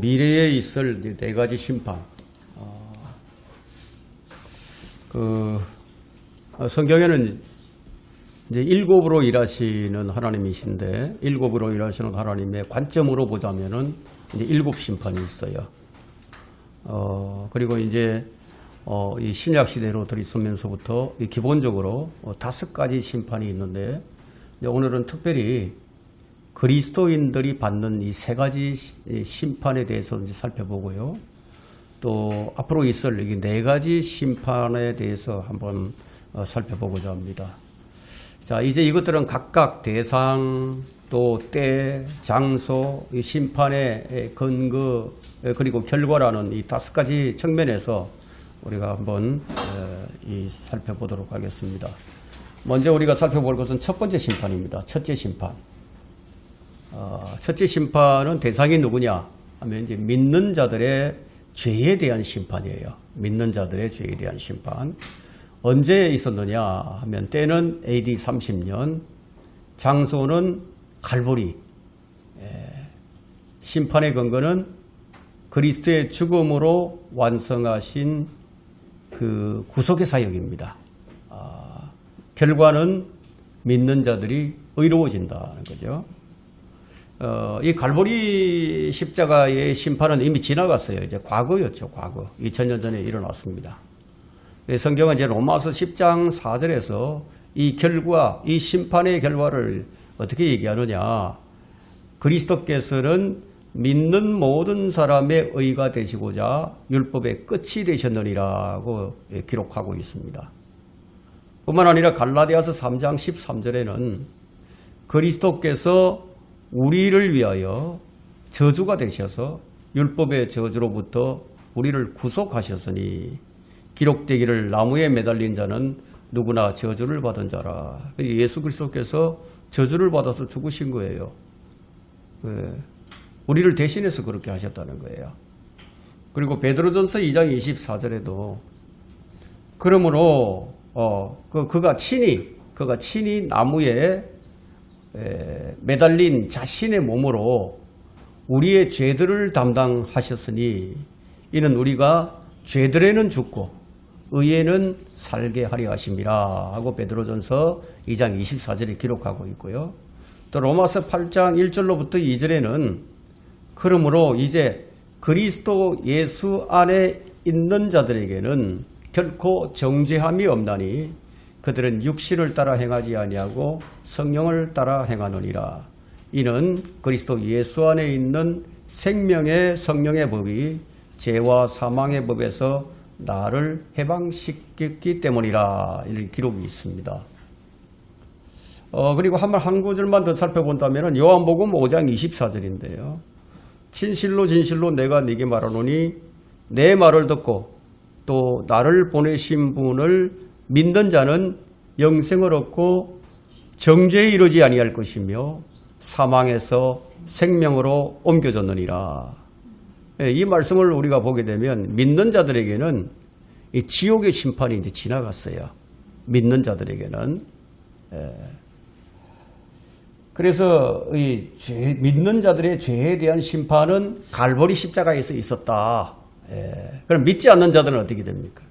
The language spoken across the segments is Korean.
미래에 있을 이제 네 가지 심판. 성경에는 이제 일곱으로 일하시는 하나님이신데, 일곱으로 일하시는 하나님의 관점으로 보자면은 이제 일곱 심판이 있어요. 그리고 이제 이 신약 시대로 들이서면서부터 기본적으로 다섯 가지 심판이 있는데, 이제 오늘은 특별히 그리스도인들이 받는 이 세 가지 심판에 대해서 이제 살펴보고요. 또 앞으로 있을 이 네 가지 심판에 대해서 한번 살펴보고자 합니다. 자, 이제 이것들은 각각 대상, 또 때, 장소, 이 심판의 근거, 그리고 결과라는 이 다섯 가지 측면에서 우리가 한번 살펴보도록 하겠습니다. 먼저 우리가 살펴볼 것은 첫 번째 심판입니다. 첫째 심판. 첫째 심판은 대상이 누구냐 하면 이제 믿는 자들의 죄에 대한 심판이에요. 믿는 자들의 죄에 대한 심판. 언제 있었느냐 하면 때는 AD 30년, 장소는 갈보리. 심판의 근거는 그리스도의 죽음으로 완성하신 그 구속의 사역입니다. 결과는 믿는 자들이 의로워진다는 거죠. 이 갈보리 십자가의 심판은 이미 지나갔어요. 이제 과거였죠. 과거. 2000년 전에 일어났습니다. 성경은 이제 로마서 10장 4절에서 이 결과, 이 심판의 결과를 어떻게 얘기하느냐. 그리스도께서는 믿는 모든 사람의 의가 되시고자 율법의 끝이 되셨느니라고 기록하고 있습니다. 뿐만 아니라 갈라디아서 3장 13절에는 그리스도께서 우리를 위하여 저주가 되셔서 율법의 저주로부터 우리를 구속하셨으니 기록되기를 나무에 매달린 자는 누구나 저주를 받은 자라. 예수 그리스도께서 저주를 받아서 죽으신 거예요. 우리를 대신해서 그렇게 하셨다는 거예요. 그리고 베드로전서 2장 24절에도 그러므로 그가 친히 나무에 매달린 자신의 몸으로 우리의 죄들을 담당하셨으니 이는 우리가 죄들에는 죽고 의에는 살게 하려 하심이라 하고 베드로전서 2장 24절에 기록하고 있고요. 또 로마서 8장 1절로부터 2절에는 그러므로 이제 그리스도 예수 안에 있는 자들에게는 결코 정죄함이 없나니 그들은 육신을 따라 행하지 아니하고 성령을 따라 행하느니라. 이는 그리스도 예수 안에 있는 생명의 성령의 법이 죄와 사망의 법에서 나를 해방시켰기 때문이라. 이런 기록이 있습니다. 그리고 한 구절만 더 살펴본다면 요한복음 5장 24절인데요. 진실로 진실로 내가 네게 말하노니 내 말을 듣고 또 나를 보내신 분을 믿는 자는 영생을 얻고 정죄에 이르지 아니할 것이며 사망에서 생명으로 옮겨졌느니라. 이 말씀을 우리가 보게 되면 믿는 자들에게는 이 지옥의 심판이 이제 지나갔어요. 믿는 자들에게는. 그래서 이 믿는 자들의 죄에 대한 심판은 갈보리 십자가에서 있었다. 그럼 믿지 않는 자들은 어떻게 됩니까?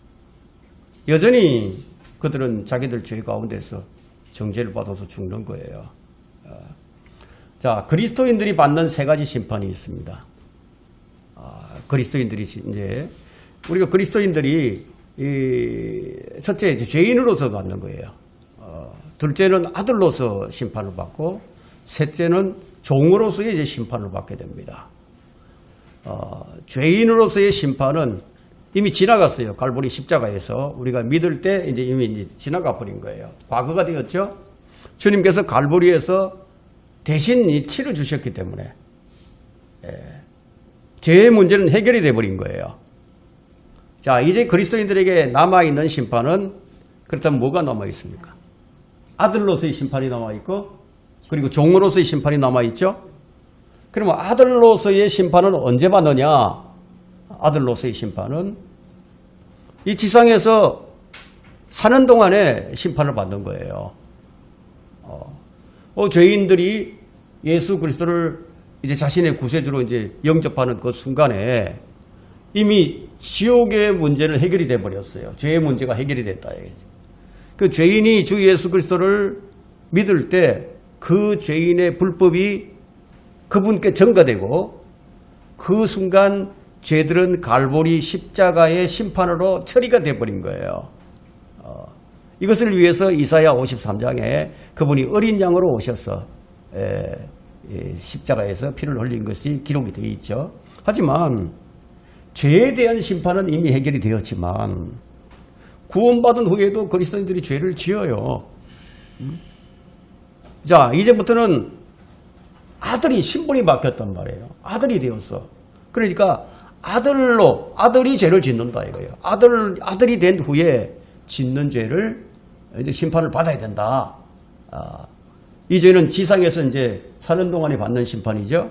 여전히 그들은 자기들 죄 가운데서 정죄를 받아서 죽는 거예요. 자, 그리스도인들이 받는 세 가지 심판이 있습니다. 그리스도인들이 이제 우리가 그리스도인들이 첫째 죄인으로서 받는 거예요. 둘째는 아들로서 심판을 받고 셋째는 종으로서의 이제 심판을 받게 됩니다. 죄인으로서의 심판은 이미 지나갔어요. 갈보리 십자가에서 우리가 믿을 때 이미 지나가 버린 거예요. 과거가 되었죠. 주님께서 갈보리에서 대신 치러 주셨기 때문에 죄의 문제는 해결이 돼 버린 거예요. 자, 이제 그리스도인들에게 남아 있는 심판은 그렇다면 뭐가 남아 있습니까? 아들로서의 심판이 남아 있고 그리고 종으로서의 심판이 남아 있죠. 그러면 아들로서의 심판은 언제 받느냐? 아들로서의 심판은 이 지상에서 사는 동안에 심판을 받는 거예요. 죄인들이 예수 그리스도를 이제 자신의 구세주로 이제 영접하는 그 순간에 이미 지옥의 문제는 해결이 돼 버렸어요. 죄의 문제가 해결이 됐다. 그 죄인이 주 예수 그리스도를 믿을 때 그 죄인의 불법이 그분께 전가되고 그 순간 죄들은 갈보리 십자가의 심판으로 처리가 돼버린 거예요. 이것을 위해서 이사야 53장에 그분이 어린 양으로 오셔서 십자가에서 피를 흘린 것이 기록이 되어 있죠. 하지만 죄에 대한 심판은 이미 해결이 되었지만 구원받은 후에도 그리스도인들이 죄를 지어요. 자, 이제부터는 아들이 신분이 바뀌었단 말이에요. 아들이 되었어. 그러니까 아들이 죄를 짓는다 이거예요. 아들이 된 후에 짓는 죄를 이제 심판을 받아야 된다. 이 죄는 지상에서 이제 사는 동안에 받는 심판이죠.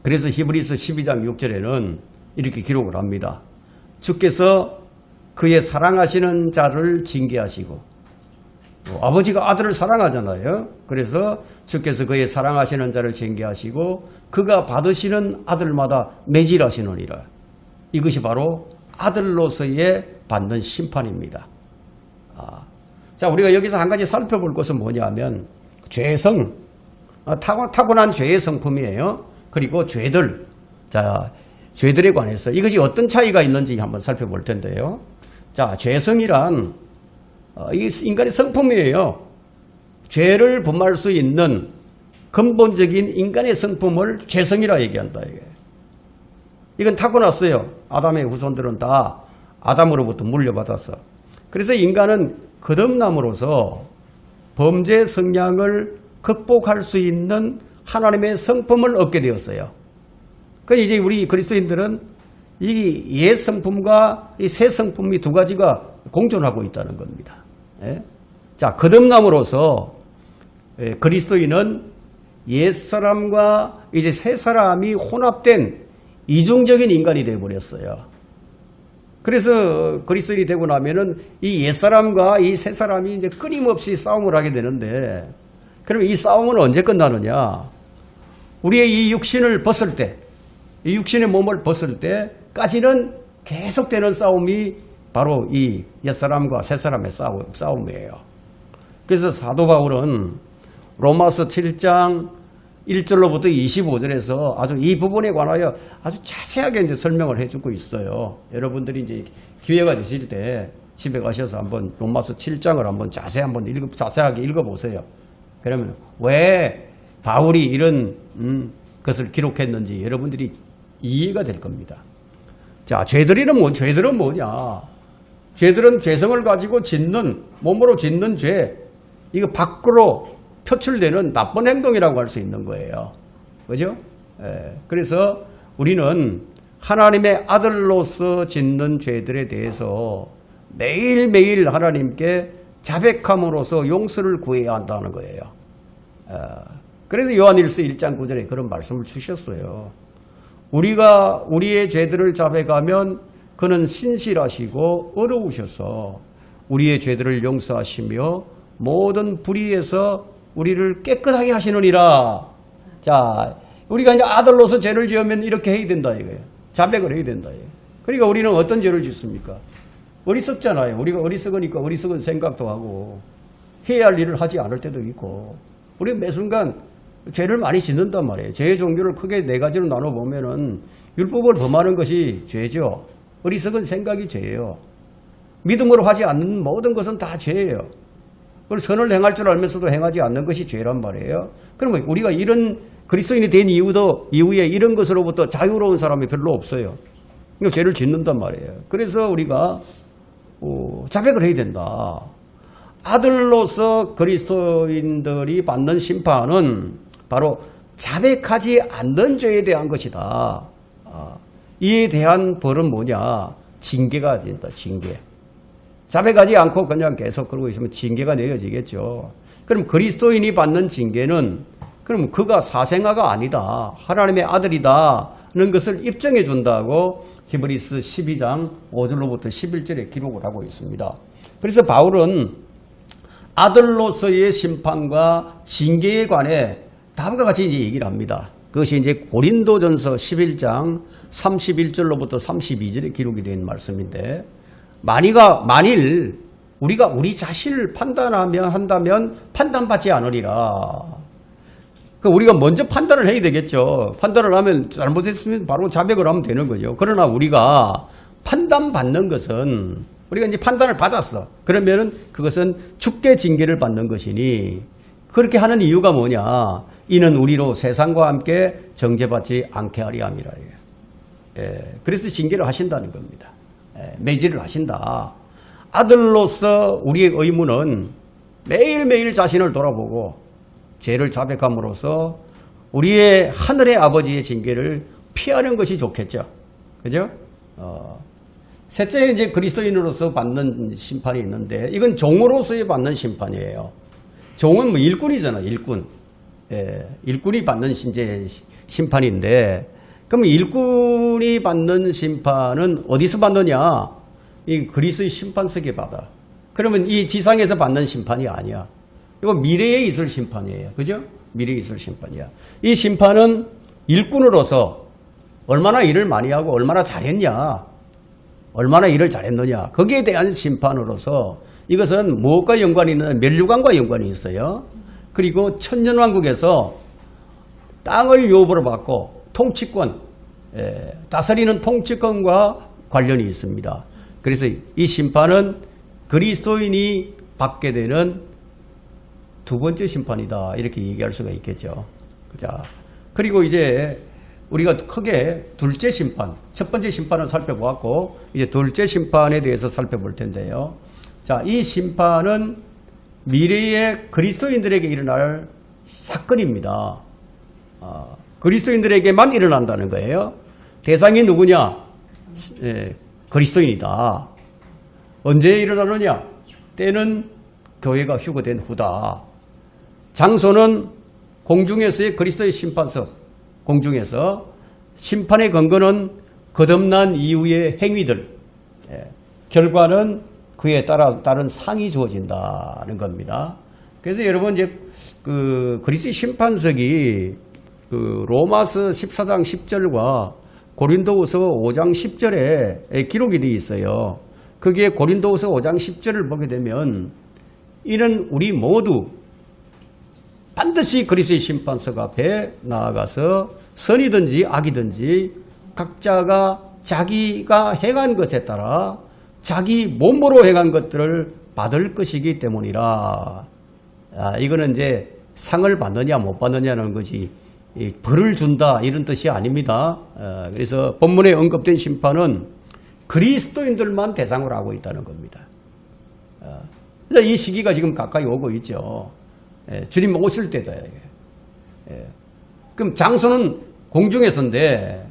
그래서 히브리서 12장 6절에는 이렇게 기록을 합니다. 주께서 그의 사랑하시는 자를 징계하시고, 아버지가 아들을 사랑하잖아요. 그래서 주께서 그의 사랑하시는 자를 징계하시고 그가 받으시는 아들마다 매질하시느니라. 이것이 바로 아들로서의 받는 심판입니다. 자, 우리가 여기서 한 가지 살펴볼 것은 뭐냐면 죄성, 타고난 죄의 성품이에요. 그리고 죄들, 자, 죄들에 관해서 이것이 어떤 차이가 있는지 한번 살펴볼 텐데요. 자, 죄성이란 이 인간의 성품이에요. 죄를 범할 수 있는 근본적인 인간의 성품을 죄성이라 얘기한다. 이건 타고났어요. 아담의 후손들은 다 아담으로부터 물려받아서. 그래서 인간은 거듭남으로서 범죄 성향을 극복할 수 있는 하나님의 성품을 얻게 되었어요. 그러니까 이제 우리 그리스도인들은 이 옛 성품과 이 새 성품이 두 가지가 공존하고 있다는 겁니다. 자, 거듭남으로서 그리스도인은 옛 사람과 이제 새 사람이 혼합된 이중적인 인간이 되어버렸어요. 그래서 그리스도인이 되고 나면은 이 옛 사람과 이 새 사람이 이제 끊임없이 싸움을 하게 되는데, 그럼 이 싸움은 언제 끝나느냐? 우리의 이 육신을 벗을 때, 이 육신의 몸을 벗을 때까지는 계속되는 싸움이 바로 이 옛사람과 새사람의 싸움이에요. 그래서 사도 바울은 로마서 7장 1절로부터 25절에서 아주 이 부분에 관하여 아주 자세하게 이제 설명을 해주고 있어요. 여러분들이 이제 기회가 되실 때 집에 가셔서 한번 로마서 7장을 한번 자세하게 읽어보세요. 그러면 왜 바울이 이런 것을 기록했는지 여러분들이 이해가 될 겁니다. 자, 죄들은 뭐냐? 죄들은 죄성을 가지고 몸으로 짓는 죄, 이거 밖으로 표출되는 나쁜 행동이라고 할 수 있는 거예요. 그죠? 그래서 우리는 하나님의 아들로서 짓는 죄들에 대해서 매일매일 하나님께 자백함으로써 용서를 구해야 한다는 거예요. 그래서 요한일서 1장 9절에 그런 말씀을 주셨어요. 우리가 우리의 죄들을 자백하면 그는 신실하시고 의로우셔서 우리의 죄들을 용서하시며 모든 불의에서 우리를 깨끗하게 하시느니라. 자, 우리가 이제 아들로서 죄를 지으면 이렇게 해야 된다 이거예요. 자백을 해야 된다 이거예요. 그러니까 우리는 어떤 죄를 짓습니까? 어리석잖아요. 우리가 어리석으니까 어리석은 생각도 하고 해야 할 일을 하지 않을 때도 있고, 우리는 매 순간 죄를 많이 짓는단 말이에요. 죄의 종류를 크게 네 가지로 나눠보면은 율법을 범하는 것이 죄죠. 어리석은 생각이 죄예요. 믿음으로 하지 않는 모든 것은 다 죄예요. 그걸 선을 행할 줄 알면서도 행하지 않는 것이 죄란 말이에요. 그러면 우리가 이런 그리스도인이 된 이후에 이런 것으로부터 자유로운 사람이 별로 없어요. 그러니까 죄를 짓는단 말이에요. 그래서 우리가 자백을 해야 된다. 아들로서 그리스도인들이 받는 심판은 바로 자백하지 않는 죄에 대한 것이다. 이에 대한 벌은 뭐냐? 징계가 된다. 징계. 자백하지 않고 그냥 계속 그러고 있으면 징계가 내려지겠죠. 그럼 그리스도인이 받는 징계는 그럼 그가 사생아가 아니다, 하나님의 아들이다는 것을 입증해 준다고 히브리서 12장 5절로부터 11절에 기록을 하고 있습니다. 그래서 바울은 아들로서의 심판과 징계에 관해 다음과 같이 이제 얘기를 합니다. 그것이 이제 고린도전서 11장 31절로부터 32절에 기록이 된 말씀인데, 만일 우리가 우리 자신을 한다면 판단받지 않으리라. 우리가 먼저 판단을 해야 되겠죠. 판단을 하면 잘못했으면 바로 자백을 하면 되는 거죠. 그러나 우리가 판단받는 것은, 우리가 이제 판단을 받았어. 그러면은 그것은 죽게 징계를 받는 것이니, 그렇게 하는 이유가 뭐냐? 이는 우리로 세상과 함께 정죄받지 않게 하리 함이라. 그래서 징계를 하신다는 겁니다. 매질을 하신다. 아들로서 우리의 의무는 매일매일 자신을 돌아보고 죄를 자백함으로써 우리의 하늘의 아버지의 징계를 피하는 것이 좋겠죠. 그죠? 셋째, 이제 그리스도인으로서 받는 심판이 있는데, 이건 종으로서의 받는 심판이에요. 종은 뭐 일꾼이잖아, 일꾼. 일꾼이 받는 이제 심판인데, 그럼 일꾼이 받는 심판은 어디서 받느냐? 이 그리스도의 심판석에 받아. 그러면 이 지상에서 받는 심판이 아니야. 이거 미래에 있을 심판이에요. 그죠? 미래에 있을 심판이야. 이 심판은 일꾼으로서 얼마나 일을 많이 하고 얼마나 잘했냐, 얼마나 일을 잘했느냐, 거기에 대한 심판으로서 이것은 무엇과 연관이 있느냐? 멸류관과 연관이 있어요. 그리고 천년왕국에서 땅을 유업으로 받고 통치권, 다스리는 통치권과 관련이 있습니다. 그래서 이 심판은 그리스도인이 받게 되는 두 번째 심판이다, 이렇게 얘기할 수가 있겠죠. 자, 그리고 이제 우리가 크게 둘째 심판, 첫 번째 심판을 살펴보았고, 이제 둘째 심판에 대해서 살펴볼 텐데요. 자, 이 심판은 미래의 그리스도인들에게 일어날 사건입니다. 그리스도인들에게만 일어난다는 거예요. 대상이 누구냐? 그리스도인이다. 언제 일어나느냐? 때는 교회가 휴거된 후다. 장소는 공중에서의 그리스도의 심판석, 공중에서. 심판의 근거는 거듭난 이후의 행위들, 결과는 그에 따른 상이 주어진다는 겁니다. 그래서 여러분, 이제 그리스도의 심판석이 로마서 14장 10절과 고린도후서 5장 10절에 기록이 되어 있어요. 거기에 고린도후서 5장 10절을 보게 되면, 이는 우리 모두 반드시 그리스도의 심판석 앞에 나아가서 선이든지 악이든지 각자가 자기가 행한 것에 따라 자기 몸으로 행한 것들을 받을 것이기 때문이라. 이거는 이제 상을 받느냐 못 받느냐는 것이, 벌을 준다 이런 뜻이 아닙니다. 그래서 본문에 언급된 심판은 그리스도인들만 대상으로 하고 있다는 겁니다. 이 시기가 지금 가까이 오고 있죠. 주님 오실 때다. 그럼 장소는 공중에서인데,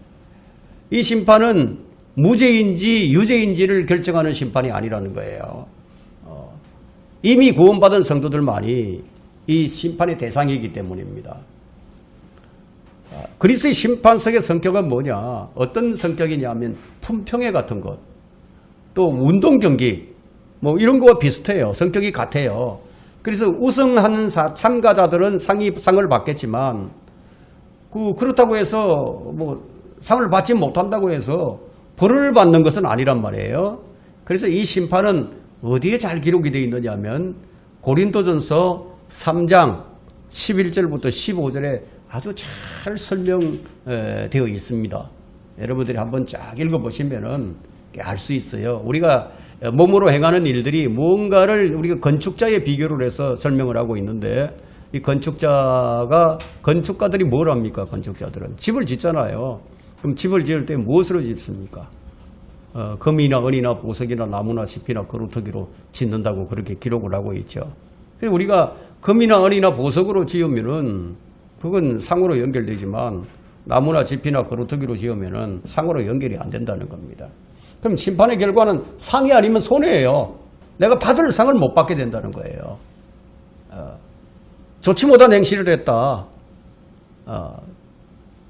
이 심판은 무죄인지 유죄인지를 결정하는 심판이 아니라는 거예요. 이미 구원받은 성도들만이 이 심판의 대상이기 때문입니다. 그리스도의 심판석의 성격은 뭐냐? 어떤 성격이냐면 품평회 같은 것, 또 운동 경기, 뭐 이런 거와 비슷해요. 성격이 같아요. 그래서 우승하는 참가자들은 상을 받겠지만, 그렇다고 해서 뭐 상을 받지 못한다고 해서 벌을 받는 것은 아니란 말이에요. 그래서 이 심판은 어디에 잘 기록이 되어 있느냐면 고린도전서 3장 11절부터 15절에 아주 잘 설명되어 있습니다. 여러분들이 한번 쫙 읽어보시면은 알 수 있어요. 우리가 몸으로 행하는 일들이 무언가를 우리가 건축자의 비교를 해서 설명을 하고 있는데, 이 건축가들이 뭘 합니까? 건축자들은 집을 짓잖아요. 그럼 집을 지을 때 무엇으로 짓습니까? 금이나 은이나 보석이나 나무나 잎이나 그루터기로 짓는다고 그렇게 기록을 하고 있죠. 그래서 우리가 금이나 은이나 보석으로 지으면은 그건 상으로 연결되지만, 나무나 짚이나 그루터기로 지으면은 상으로 연결이 안 된다는 겁니다. 그럼 심판의 결과는 상이 아니면 손해예요. 내가 받을 상을 못 받게 된다는 거예요. 좋지 못한 행실을 했다.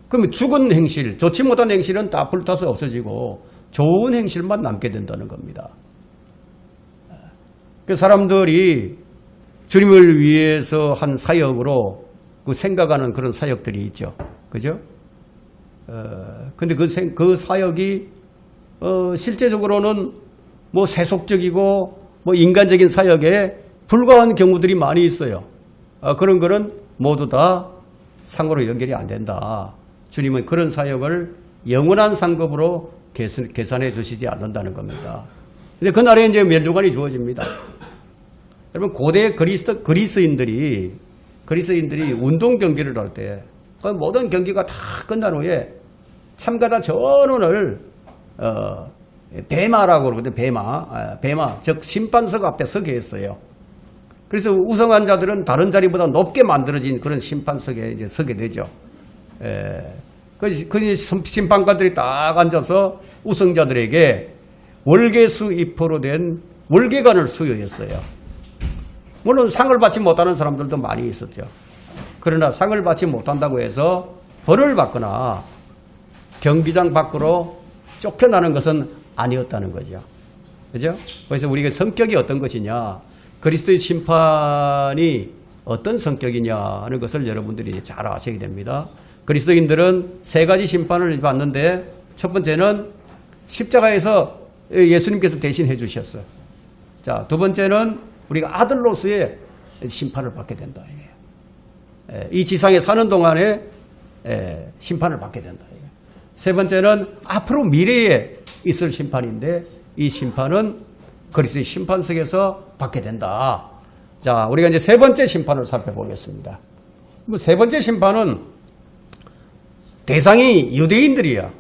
그러면 죽은 행실, 좋지 못한 행실은 다 불타서 없어지고 좋은 행실만 남게 된다는 겁니다. 그 사람들이 주님을 위해서 한 사역으로 생각하는 그런 사역들이 있죠. 그죠? 근데 그 사역이 실제적으로는 뭐 세속적이고 뭐 인간적인 사역에 불과한 경우들이 많이 있어요. 그런 거는 모두 다 상으로 연결이 안 된다. 주님은 그런 사역을 영원한 상급으로 계산해 주시지 않는다는 겁니다. 근데 그날에 이제 면류관이 주어집니다. 여러분, 고대 그리스인들이 운동 경기를 할 때 모든 경기가 다 끝난 후에 참가자 전원을 배마라고 그러거든요. 배마, 즉 심판석 앞에 서게 했어요. 그래서 우승한 자들은 다른 자리보다 높게 만들어진 그런 심판석에 이제 서게 되죠. 그 심판관들이 딱 앉아서 우승자들에게 월계수 입호로 된 월계관을 수여했어요. 물론 상을 받지 못하는 사람들도 많이 있었죠. 그러나 상을 받지 못한다고 해서 벌을 받거나 경기장 밖으로 쫓겨나는 것은 아니었다는 거죠. 그죠? 그래서 우리가 성격이 어떤 것이냐, 그리스도의 심판이 어떤 성격이냐 하는 것을 여러분들이 잘 아셔야 됩니다. 그리스도인들은 세 가지 심판을 받는데, 첫 번째는 십자가에서 예수님께서 대신해 주셨어요. 자, 두 번째는 우리가 아들로서의 심판을 받게 된다. 이 지상에 사는 동안에 심판을 받게 된다. 세 번째는 앞으로 미래에 있을 심판인데, 이 심판은 그리스도의 심판석에서 받게 된다. 자, 우리가 이제 세 번째 심판을 살펴보겠습니다. 세 번째 심판은 대상이 유대인들이야.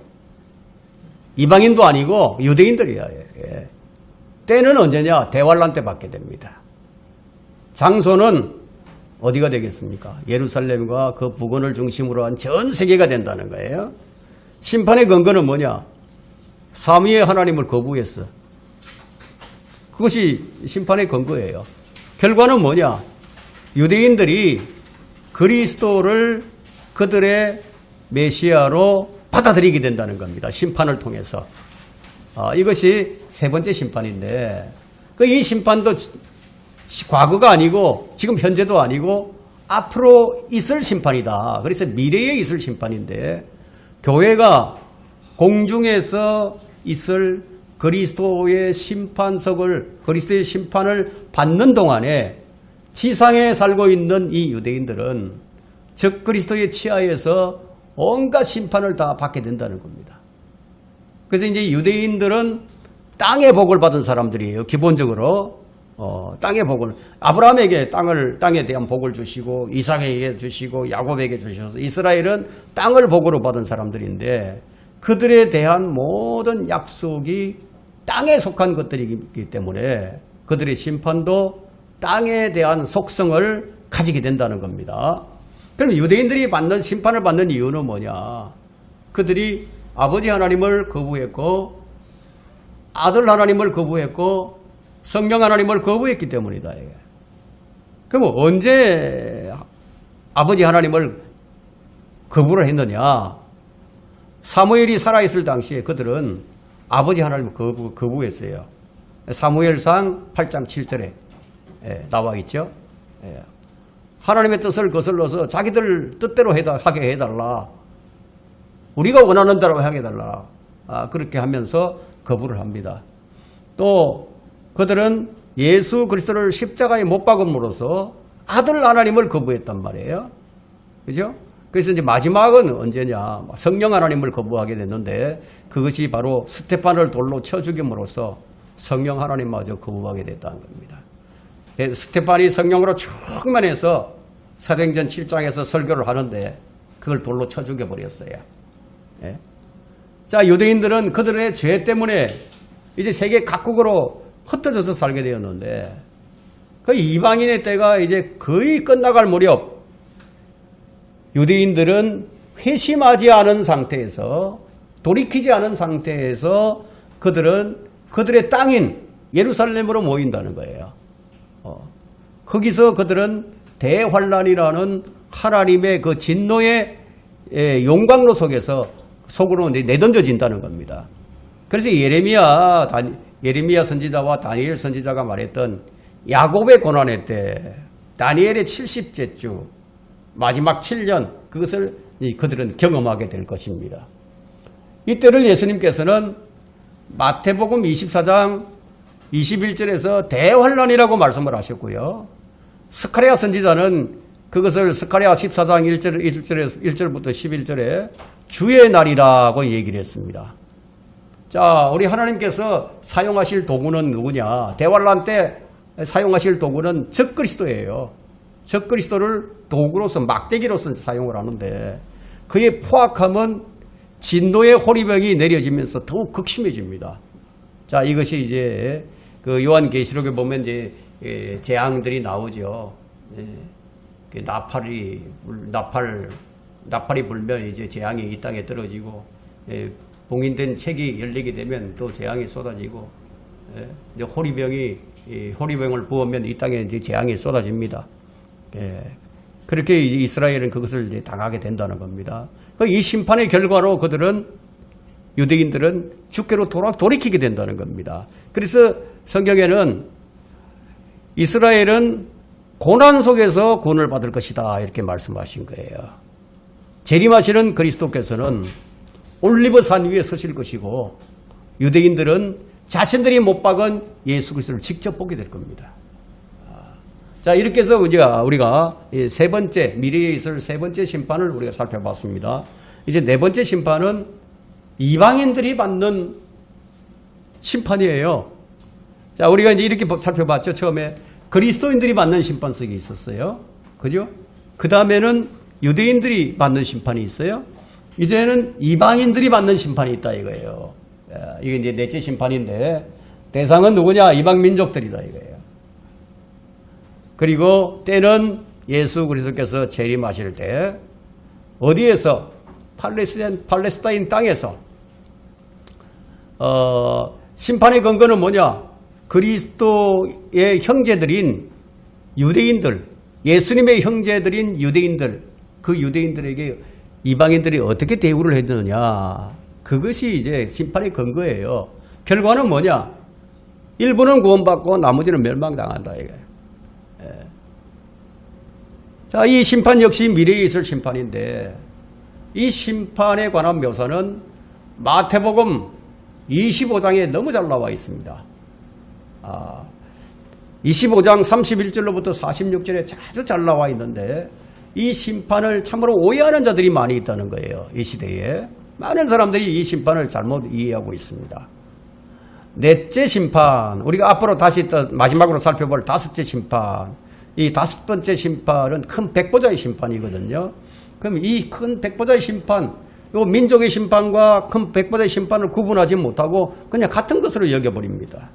이방인도 아니고 유대인들이야. 때는 언제냐? 대환란 때 받게 됩니다. 장소는 어디가 되겠습니까? 예루살렘과 그 부근을 중심으로 한 전 세계가 된다는 거예요. 심판의 근거는 뭐냐? 삼위의 하나님을 거부했어. 그것이 심판의 근거예요. 결과는 뭐냐? 유대인들이 그리스도를 그들의 메시아로 받아들이게 된다는 겁니다. 심판을 통해서. 이것이 세 번째 심판인데, 이 심판도 과거가 아니고 지금 현재도 아니고 앞으로 있을 심판이다. 그래서 미래에 있을 심판인데, 교회가 공중에서 있을 그리스도의 그리스도의 심판을 받는 동안에 지상에 살고 있는 이 유대인들은 즉 그리스도의 치하에서 온갖 심판을 다 받게 된다는 겁니다. 그래서 이제 유대인들은 땅의 복을 받은 사람들이에요. 기본적으로 땅의 복을, 아브라함에게 땅에 대한 복을 주시고 이삭에게 주시고 야곱에게 주셔서 이스라엘은 땅을 복으로 받은 사람들인데, 그들에 대한 모든 약속이 땅에 속한 것들이기 때문에 그들의 심판도 땅에 대한 속성을 가지게 된다는 겁니다. 그럼 유대인들이 심판을 받는 이유는 뭐냐? 그들이 아버지 하나님을 거부했고 아들 하나님을 거부했고 성령 하나님을 거부했기 때문이다. 그럼 언제 아버지 하나님을 거부를 했느냐? 사무엘이 살아있을 당시에 그들은 아버지 하나님을 거부했어요. 사무엘상 8장 7절에 나와 있죠. 하나님의 뜻을 거슬러서 자기들 뜻대로 하게 해달라. 우리가 원하는 대로 하게 해달라. 그렇게 하면서 거부를 합니다. 또 그들은 예수 그리스도를 십자가에 못 박음으로써 아들 하나님을 거부했단 말이에요. 그죠? 그래서 이제 마지막은 언제냐? 성령 하나님을 거부하게 됐는데, 그것이 바로 스테판을 돌로 쳐 죽임으로써 성령 하나님마저 거부하게 됐다는 겁니다. 스테판이 성령으로 충만해서 사도행전 7장에서 설교를 하는데 그걸 돌로 쳐 죽여버렸어요. 자, 유대인들은 그들의 죄 때문에 이제 세계 각국으로 흩어져서 살게 되었는데, 그 이방인의 때가 이제 거의 끝나갈 무렵 유대인들은 회심하지 않은 상태에서, 돌이키지 않은 상태에서 그들은 그들의 땅인 예루살렘으로 모인다는 거예요. 거기서 그들은 대환란이라는 하나님의 그 진노의 용광로 속으로 내던져진다는 겁니다. 그래서 예레미야 선지자와 다니엘 선지자가 말했던 야곱의 고난의 때, 다니엘의 70째 주, 마지막 7년, 그것을 그들은 경험하게 될 것입니다. 이때를 예수님께서는 마태복음 24장 21절에서 대환란이라고 말씀을 하셨고요. 스가랴 선지자는 그것을 스가랴 14장 1절부터 11절에 주의 날이라고 얘기를 했습니다. 자, 우리 하나님께서 사용하실 도구는 누구냐? 대환란 때 사용하실 도구는 적그리스도예요. 적그리스도를 도구로서 막대기로서 사용을 하는데 그의 포악함은 진노의 호리병이 내려지면서 더욱 극심해집니다. 자, 이것이 이제 그 요한계시록에 보면 이제 재앙들이 나오죠. 나팔이 불면 이제 재앙이 이 땅에 떨어지고, 봉인된 책이 열리게 되면 또 재앙이 쏟아지고, 호리병을 부으면 이 땅에 이제 재앙이 쏟아집니다. 그렇게 이스라엘은 그것을 이제 당하게 된다는 겁니다. 이 심판의 결과로 유대인들은 주께로 돌이키게 된다는 겁니다. 그래서 성경에는 이스라엘은 고난 속에서 구원을 받을 것이다 이렇게 말씀하신 거예요. 재림하시는 그리스도께서는 올리브산 위에 서실 것이고 유대인들은 자신들이 못 박은 예수 그리스도를 직접 보게 될 겁니다. 자, 이렇게 해서 우리가 세 번째, 미래에 있을 세 번째 심판을 우리가 살펴봤습니다. 이제 네 번째 심판은 이방인들이 받는 심판이에요. 자, 우리가 이제 이렇게 살펴봤죠. 처음에 그리스도인들이 받는 심판석이 있었어요. 그죠? 그 다음에는 유대인들이 받는 심판이 있어요. 이제는 이방인들이 받는 심판이 있다 이거예요. 이게 이제 넷째 심판인데 대상은 누구냐? 이방 민족들이다 이거예요. 그리고 때는 예수 그리스도께서 재림하실 때 어디에서? 팔레스타인 땅에서 심판의 근거는 뭐냐? 그리스도의 형제들인 유대인들, 예수님의 형제들인 유대인들, 그 유대인들에게 이방인들이 어떻게 대우를 했느냐? 그것이 이제 심판의 근거예요. 결과는 뭐냐? 일부는 구원받고 나머지는 멸망당한다 이거예요. 자, 이 심판 역시 미래에 있을 심판인데 이 심판에 관한 묘사는 마태복음 25장에 너무 잘 나와 있습니다. 25장 31절로부터 46절에 아주 잘 나와 있는데 이 심판을 참으로 오해하는 자들이 많이 있다는 거예요. 이 시대에 많은 사람들이 이 심판을 잘못 이해하고 있습니다. 넷째 심판, 우리가 앞으로 다시 또 마지막으로 살펴볼 다섯째 심판, 이 다섯 번째 심판은 큰 백보자의 심판이거든요. 그럼 이 큰 백보자의 심판, 요 민족의 심판과 큰 백보자의 심판을 구분하지 못하고 그냥 같은 것으로 여겨버립니다.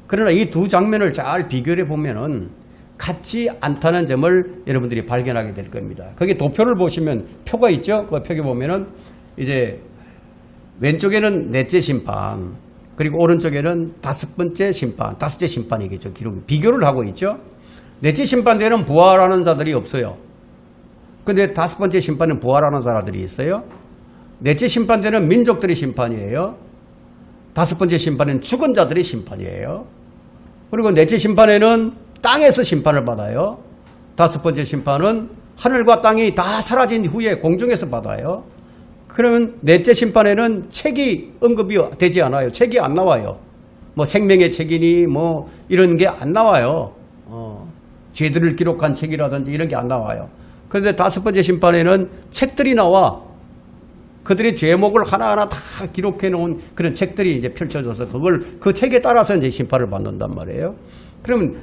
그러나 이 두 장면을 잘 비교해 보면은 같지 않다는 점을 여러분들이 발견하게 될 겁니다. 거기 도표를 보시면 표가 있죠? 그 표에 보면은 이제 왼쪽에는 넷째 심판, 그리고 오른쪽에는 다섯 번째 심판, 다섯째 심판이겠죠. 기록 비교를 하고 있죠. 넷째 심판 때는 부활하는 자들이 없어요. 근데 다섯 번째 심판은 부활하는 자들이 있어요. 넷째 심판 때는 민족들의 심판이에요. 다섯 번째 심판은 죽은 자들의 심판이에요. 그리고 넷째 심판에는 땅에서 심판을 받아요. 다섯 번째 심판은 하늘과 땅이 다 사라진 후에 공중에서 받아요. 그러면 넷째 심판에는 책이 언급이 되지 않아요. 책이 안 나와요. 뭐 생명의 책이니 뭐 이런 게 안 나와요. 죄들을 기록한 책이라든지 이런 게 안 나와요. 그런데 다섯 번째 심판에는 책들이 나와 그들의 죄목을 하나하나 다 기록해 놓은 그런 책들이 이제 펼쳐져서 그 책에 따라서 이제 심판을 받는단 말이에요. 그러면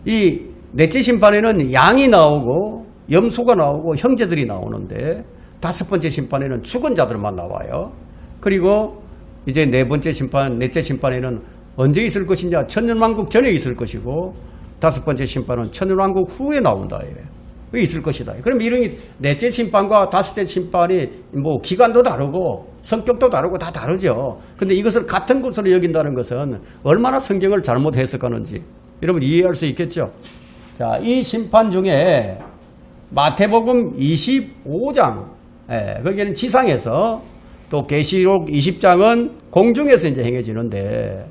이 넷째 심판에는 양이 나오고 염소가 나오고 형제들이 나오는데 다섯 번째 심판에는 죽은 자들만 나와요. 그리고 이제 네 번째 심판, 넷째 심판에는 언제 있을 것이냐? 천년왕국 전에 있을 것이고 다섯 번째 심판은 천년왕국 후에 나온다. 있을 것이다. 그럼 이런 넷째 심판과 다섯째 심판이 뭐 기간도 다르고 성격도 다르고 다 다르죠. 근데 이것을 같은 것으로 여긴다는 것은 얼마나 성경을 잘못 해석하는지 여러분 이해할 수 있겠죠. 자, 이 심판 중에 마태복음 25장, 거기는 지상에서 또 계시록 20장은 공중에서 이제 행해지는데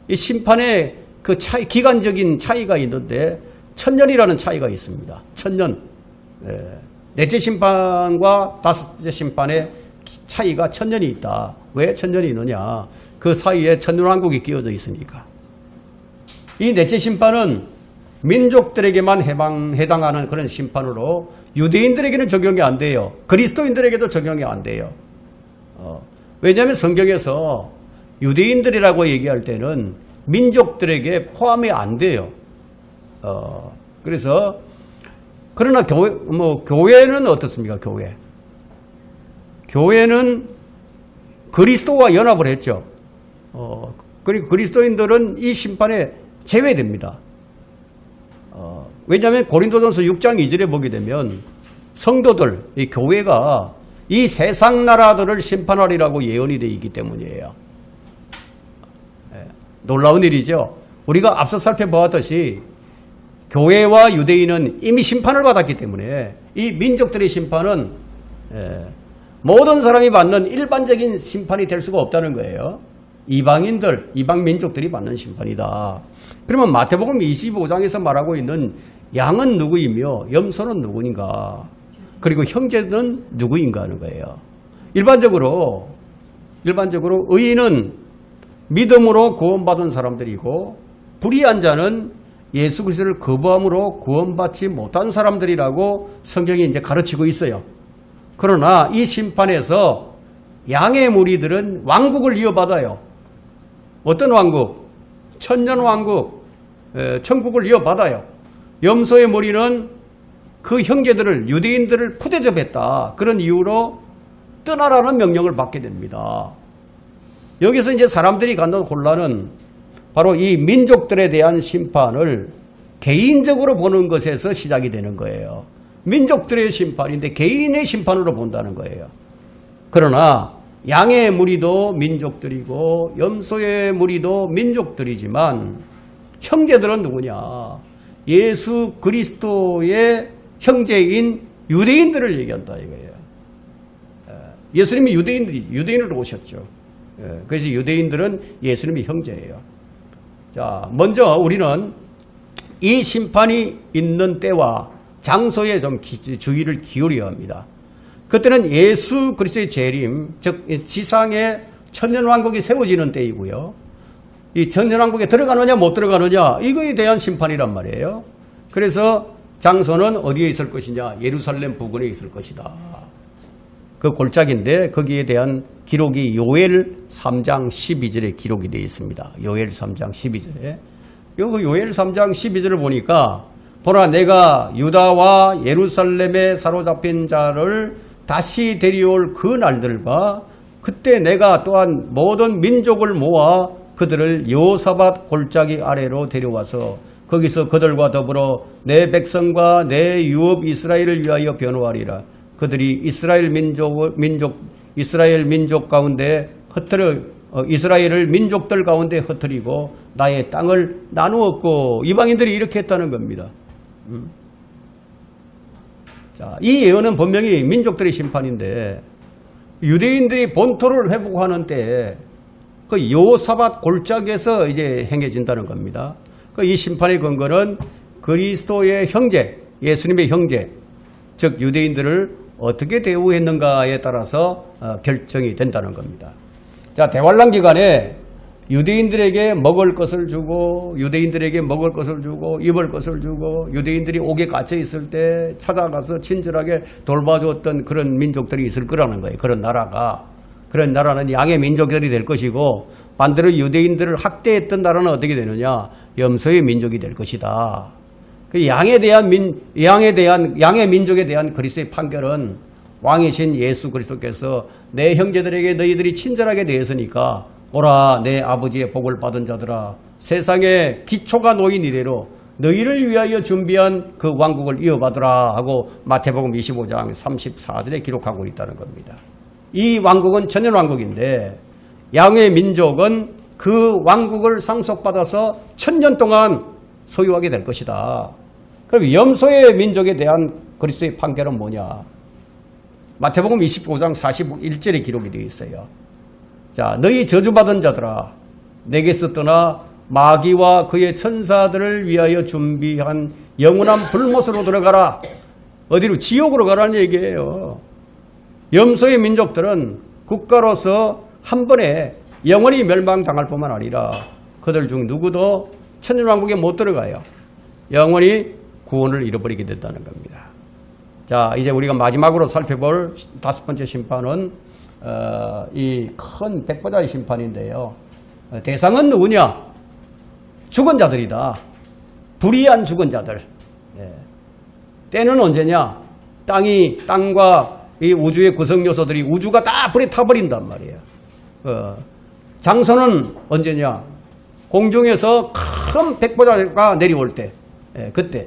이 심판의 그 차이, 기간적인 차이가 있는데 천년이라는 차이가 있습니다. 천년. 넷째 심판과 다섯째 심판의 차이가 1000년이 있다. 왜 1000년이 있느냐? 그 사이에 천년왕국이 끼어져 있으니까. 이 넷째 심판은 민족들에게만 해당하는 그런 심판으로 유대인들에게는 적용이 안 돼요. 그리스도인들에게도 적용이 안 돼요. 왜냐하면 성경에서 유대인들이라고 얘기할 때는 민족들에게 포함이 안 돼요. 그래서 그러나 교회는 어떻습니까? 교회는 그리스도와 연합을 했죠. 그리고 그리스도인들은 이 심판에 제외됩니다. 왜냐하면 고린도전서 6장 2절에 보게 되면 성도들, 이 교회가 이 세상 나라들을 심판하리라고 예언이 되어 있기 때문이에요. 놀라운 일이죠. 우리가 앞서 살펴보았듯이 교회와 유대인은 이미 심판을 받았기 때문에 이 민족들의 심판은 모든 사람이 받는 일반적인 심판이 될 수가 없다는 거예요. 이방인들, 이방 민족들이 받는 심판이다. 그러면 마태복음 25장에서 말하고 있는 양은 누구이며 염소는 누구인가? 그리고 형제는 누구인가 하는 거예요. 일반적으로 의인은 믿음으로 구원받은 사람들이고 불의한 자는 예수 그리스도를 거부함으로 구원받지 못한 사람들이라고 성경이 이제 가르치고 있어요. 그러나 이 심판에서 양의 무리들은 왕국을 이어받아요. 어떤 왕국? 천년왕국, 천국을 이어받아요. 염소의 무리는 그 형제들을, 유대인들을 푸대접했다. 그런 이유로 떠나라는 명령을 받게 됩니다. 여기서 이제 사람들이 갖는 혼란은 바로 이 민족들에 대한 심판을 개인적으로 보는 것에서 시작이 되는 거예요. 민족들의 심판인데 개인의 심판으로 본다는 거예요. 그러나 양의 무리도 민족들이고 염소의 무리도 민족들이지만 형제들은 누구냐? 예수 그리스도의 형제인 유대인들을 얘기한다 이거예요. 예수님이 유대인으로 오셨죠. 그래서 유대인들은 예수님이 형제예요. 자, 먼저 우리는 이 심판이 있는 때와 장소에 좀 주의를 기울여야 합니다. 그때는 예수 그리스도의 재림, 즉 지상에 천년왕국이 세워지는 때이고요. 이 천년왕국에 들어가느냐 못 들어가느냐 이거에 대한 심판이란 말이에요. 그래서 장소는 어디에 있을 것이냐? 예루살렘 부근에 있을 것이다. 그 골짜기인데 거기에 대한 기록이 요엘 3장 12절에 기록이 되어 있습니다. 요엘 3장 12절에. 요엘 3장 12절을 보니까 보라 내가 유다와 예루살렘에 사로잡힌 자를 다시 데려올 그 날들과 그때 내가 또한 모든 민족을 모아 그들을 여호사밧 골짜기 아래로 데려와서 거기서 그들과 더불어 내 백성과 내 유업 이스라엘을 위하여 변호하리라. 그들이 이스라엘 민족 가운데 이스라엘을 민족들 가운데 흩뜨리고 나의 땅을 나누었고 이방인들이 이렇게 했다는 겁니다. 자, 이 예언은 분명히 민족들의 심판인데 유대인들이 본토를 회복하는 때 그 여호사밧 골짜기에서 이제 행해진다는 겁니다. 이 심판의 근거는 그리스도의 형제, 예수님의 형제, 즉 유대인들을 어떻게 대우했는가에 따라서 결정이 된다는 겁니다. 자, 대환란 기간에 유대인들에게 먹을 것을 주고 유대인들에게 먹을 것을 주고 입을 것을 주고 유대인들이 옥에 갇혀 있을 때 찾아가서 친절하게 돌봐줬던 그런 민족들이 있을 거라는 거예요. 그런 나라는 양의 민족들이 될 것이고 반대로 유대인들을 학대했던 나라는 어떻게 되느냐? 염소의 민족이 될 것이다. 그 양의 민족에 대한 그리스도의 판결은 왕이신 예수 그리스도께서 내 형제들에게 너희들이 친절하게 대했으니까 오라 내 아버지의 복을 받은 자들아 세상에 기초가 놓인 이래로 너희를 위하여 준비한 그 왕국을 이어받으라 하고 마태복음 25장 34절에 기록하고 있다는 겁니다. 이 왕국은 천년왕국인데 양의 민족은 그 왕국을 상속받아서 1000년 동안 소유하게 될 것이다. 그럼 염소의 민족에 대한 그리스도의 판결은 뭐냐? 마태복음 25장 41절에 기록이 되어 있어요. 자, 너희 저주받은 자들아 내게서 떠나 마귀와 그의 천사들을 위하여 준비한 영원한 불못으로 들어가라. 어디로? 지옥으로 가라는 얘기예요. 염소의 민족들은 국가로서 한 번에 영원히 멸망당할 뿐만 아니라 그들 중 누구도 천년왕국에 못 들어가요. 영원히 구원을 잃어버리게 된다는 겁니다. 자, 이제 우리가 마지막으로 살펴볼 5번째 심판은 이 큰 백보자의 심판인데요. 대상은 누구냐? 죽은 자들이다. 불의한 죽은 자들. 때는 언제냐? 땅과 이 우주의 구성 요소들이 우주가 다 불에 타버린단 말이에요. 장소는 언제냐? 공중에서 큰 백보자가 내려올 때, 그때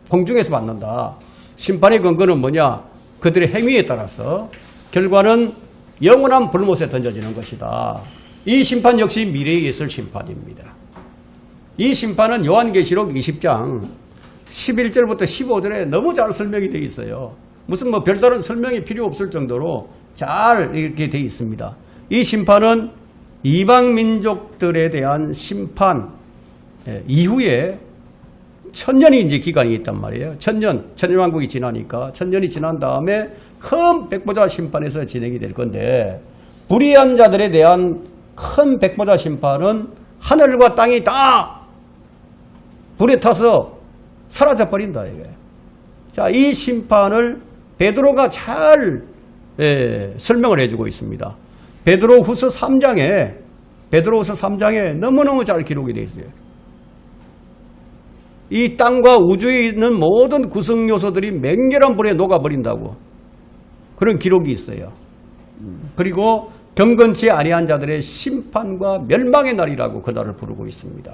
공중에서 받는다. 심판의 근거는 뭐냐? 그들의 행위에 따라서 결과는 영원한 불못에 던져지는 것이다. 이 심판 역시 미래에 있을 심판입니다. 이 심판은 요한계시록 20장 11절부터 15절에 너무 잘 설명이 되어 있어요. 무슨 뭐 별다른 설명이 필요 없을 정도로 잘 이렇게 되어 있습니다. 이 심판은 이방 민족들에 대한 심판 이후에 1000년이 이제 기간이 있단 말이에요. 천년왕국이 지나니까 1000년이 지난 다음에 큰 백보자 심판에서 진행이 될 건데, 불의한 자들에 대한 큰 백보자 심판은 하늘과 땅이 다 불에 타서 사라져 버린다 이게. 자, 이 심판을 베드로가 잘 설명을 해주고 있습니다. 베드로후서 3장에 너무너무 잘 기록이 되어 있어요. 이 땅과 우주에 있는 모든 구성 요소들이 맹렬한 불에 녹아버린다고 그런 기록이 있어요. 그리고 경건치 아니한 자들의 심판과 멸망의 날이라고 그 날을 부르고 있습니다.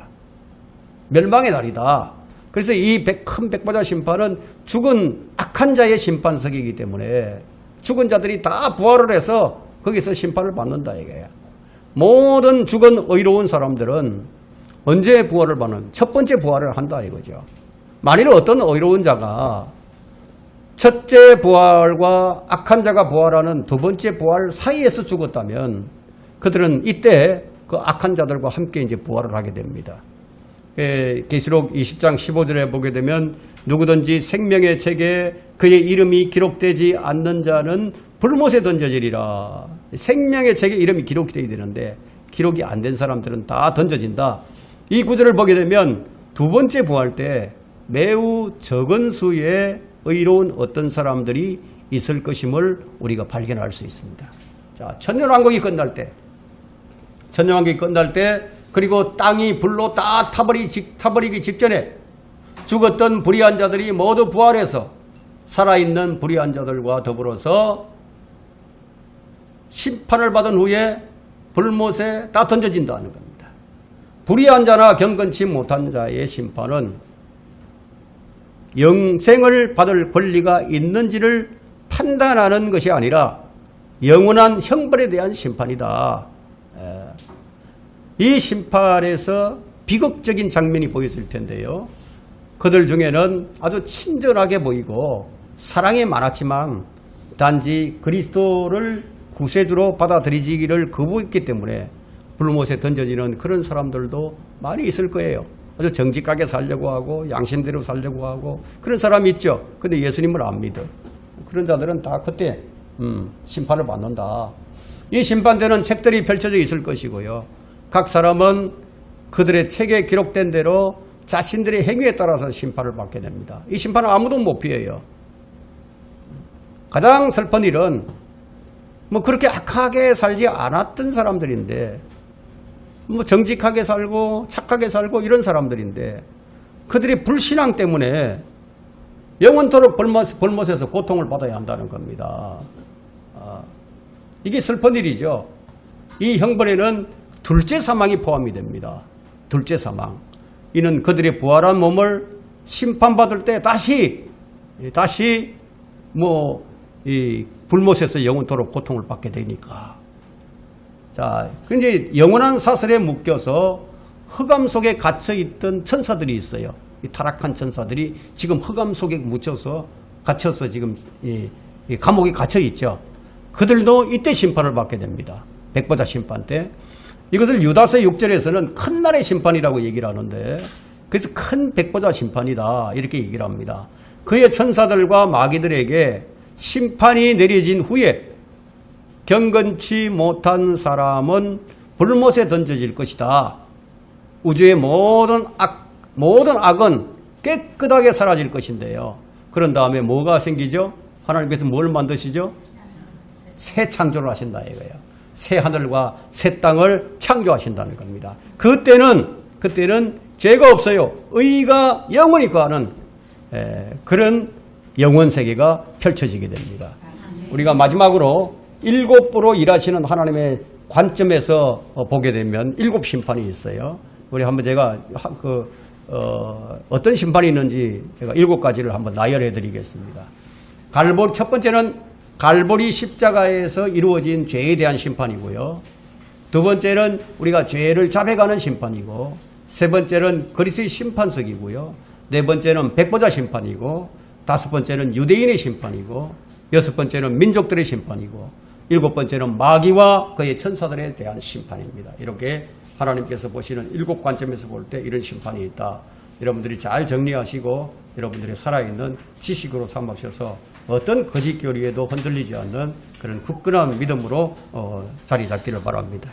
멸망의 날이다. 그래서 이 큰 백보자 심판은 죽은 악한 자의 심판석이기 때문에 죽은 자들이 다 부활을 해서 거기서 심판을 받는다 이거야. 모든 죽은 의로운 사람들은 언제 부활을 받는? 첫 번째 부활을 한다 이거죠. 만일 어떤 의로운 자가 첫째 부활과 악한 자가 부활하는 두 번째 부활 사이에서 죽었다면 그들은 이때 그 악한 자들과 함께 이제 부활을 하게 됩니다. 계시록 20장 15절에 보게 되면 누구든지 생명의 책에 그의 이름이 기록되지 않는 자는 불못에 던져지리라. 생명의 책에 이름이 기록되어야 되는데 기록이 안 된 사람들은 다 던져진다. 이 구절을 보게 되면 두 번째 부활 때 매우 적은 수의 의로운 어떤 사람들이 있을 것임을 우리가 발견할 수 있습니다. 자, 천년왕국이 끝날 때 그리고 땅이 불로 다 타버리기 직전에 죽었던 불의한 자들이 모두 부활해서 살아있는 불의한 자들과 더불어서 심판을 받은 후에 불못에 다 던져진다는 겁니다. 불의한 자나 경건치 못한 자의 심판은 영생을 받을 권리가 있는지를 판단하는 것이 아니라 영원한 형벌에 대한 심판이다. 이 심판에서 비극적인 장면이 보여질 텐데요. 그들 중에는 아주 친절하게 보이고 사랑이 많았지만 단지 그리스도를 구세주로 받아들이기를 거부했기 때문에 불못에 던져지는 그런 사람들도 많이 있을 거예요. 아주 정직하게 살려고 하고 양심대로 살려고 하고 그런 사람이 있죠. 근데 예수님을 안 믿어. 그런 자들은 다 그때 심판을 받는다. 이 심판대는 책들이 펼쳐져 있을 것이고요. 각 사람은 그들의 책에 기록된 대로 자신들의 행위에 따라서 심판을 받게 됩니다. 이 심판은 아무도 못 피해요. 가장 슬픈 일은 뭐 그렇게 악하게 살지 않았던 사람들인데 뭐 정직하게 살고 착하게 살고 이런 사람들인데 그들이 불신앙 때문에 영원토록 벌못에서 고통을 받아야 한다는 겁니다. 이게 슬픈 일이죠. 이 형벌에는 둘째 사망이 포함이 됩니다. 둘째 사망. 이는 그들의 부활한 몸을 심판받을 때 다시 이 불못에서 영원토록 고통을 받게 되니까. 자, 근데 영원한 사슬에 묶여서 흑암 속에 갇혀 있던 천사들이 있어요. 이 타락한 천사들이 지금 흑암 속에 갇혀서 지금 이 감옥에 갇혀 있죠. 그들도 이때 심판을 받게 됩니다. 백보자 심판 때. 이것을 유다서 6절에서는 큰 날의 심판이라고 얘기를 하는데, 그래서 큰 백보자 심판이다 이렇게 얘기를 합니다. 그의 천사들과 마귀들에게 심판이 내려진 후에 경건치 못한 사람은 불못에 던져질 것이다. 우주의 모든 악은 깨끗하게 사라질 것인데요. 그런 다음에 뭐가 생기죠? 하나님께서 뭘 만드시죠? 새 창조를 하신다 이거예요. 새 하늘과 새 땅을 창조하신다는 겁니다. 그때는 죄가 없어요. 의가 영원히 거하는 그런 영원 세계가 펼쳐지게 됩니다. 우리가 마지막으로 7부로 일하시는 하나님의 관점에서 보게 되면 7 심판이 있어요. 우리 한번 제가 어떤 심판이 있는지 제가 7가지를 한번 나열해 드리겠습니다. 첫 번째는 갈보리 십자가에서 이루어진 죄에 대한 심판이고요. 두 번째는 우리가 죄를 잡아가는 심판이고, 세 번째는 그리스도의 심판석이고요. 네 번째는 백보자 심판이고, 다섯 번째는 유대인의 심판이고, 여섯 번째는 민족들의 심판이고, 일곱 번째는 마귀와 그의 천사들에 대한 심판입니다. 이렇게 하나님께서 보시는 7 관점에서 볼 때 이런 심판이 있다. 여러분들이 잘 정리하시고 여러분들의 살아있는 지식으로 삼으셔서 어떤 거짓 교리에도 흔들리지 않는 그런 굳건한 믿음으로 자리 잡기를 바랍니다.